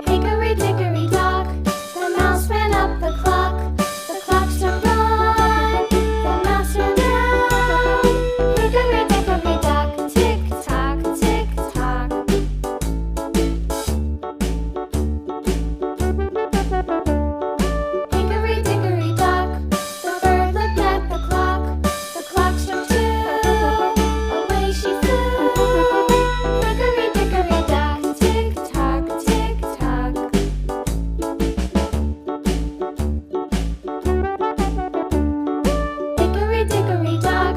Hickory dickory dock, the mouse ran up the clock. The clock struck one, the mouse ran down. Hickory dickory dock, tick tock, tick tock. Hickory dickory dock, the bird looked at the clock. The clock struck two, away she flew. Hickory dickory dock, tick tock, tick tock. Hickory dickory dock,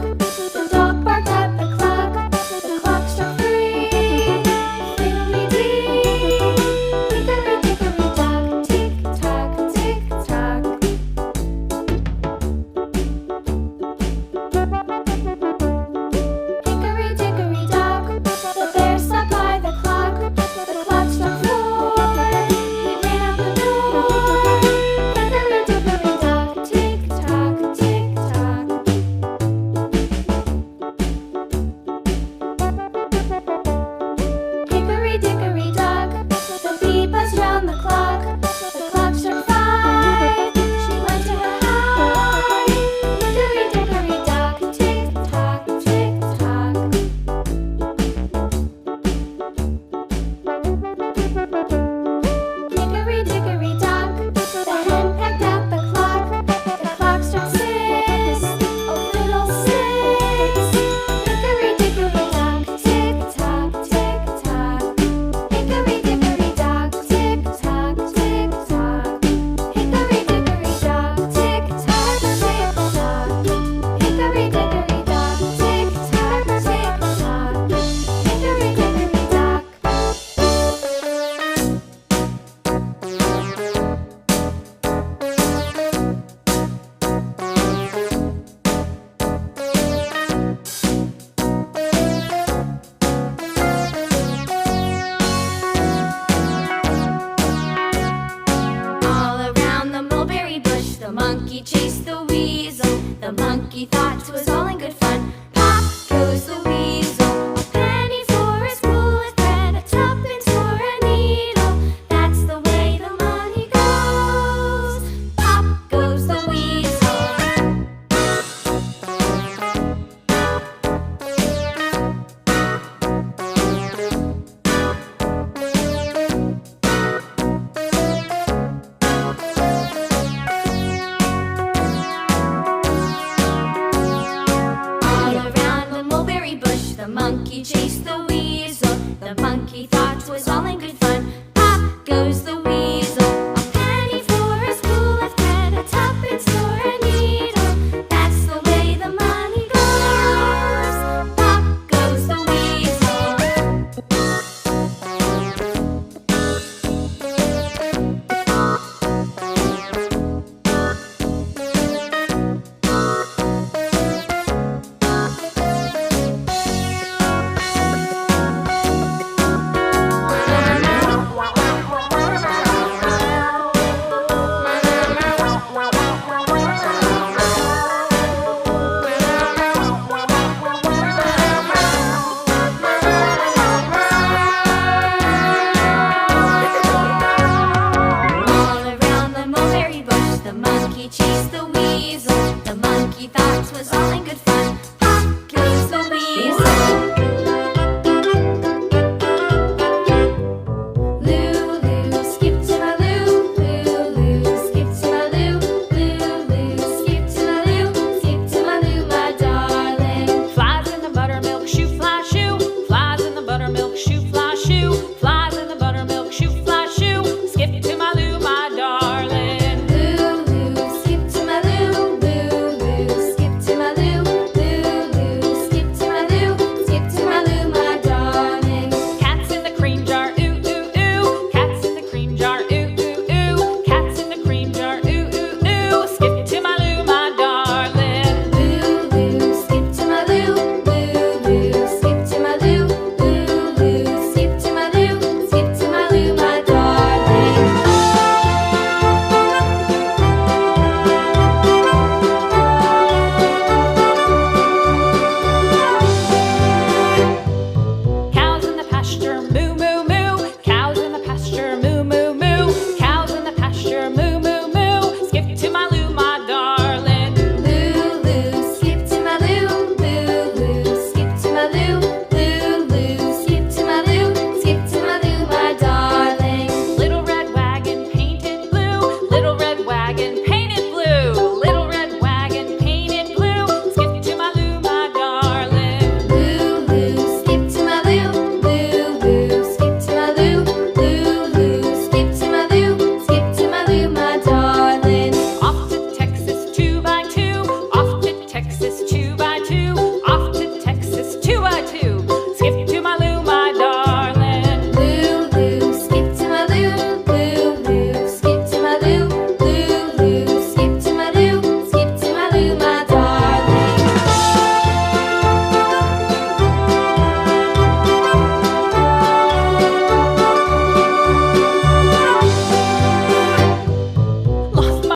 the dog barked at the clock. The clock struck three, fiddly-dee. Hickory dickory dock, tick tock, tick tock. Hickory dickory dock, the bear sat by the clock. The clock struck four, he ran out the door. Hickory dickory dock, tick tock, tick tock. Hickory dickory dock, the bee buzzed round the clock. The clock struck five, she went to her hive. Hickory dickory dock, tick tock, tick tock. Hickory dickory dock, the hen pecked at the clock. The clock struck six, oh fiddlesticks. Hickory dickory dock, tick tock, tick tock. Hickory dickory dock, tick tock, tick tock. Hickory dickory dock, tick tock, tick tock. Hickory dickory dock, tick tock, tick tock. Hickory dickory dock. All around the mulberry bush, the monkey chased the weasel. The monkey thought 'twas all in good fun. Pop goes the weasel, a penny for a spool of thread, a tuppence for a needle. That's the way the money goes. Pop goes the weasel. All around the mulberry bush, the monkey chased the weasel. The monkey thought 'twas all in good fun. Pop goes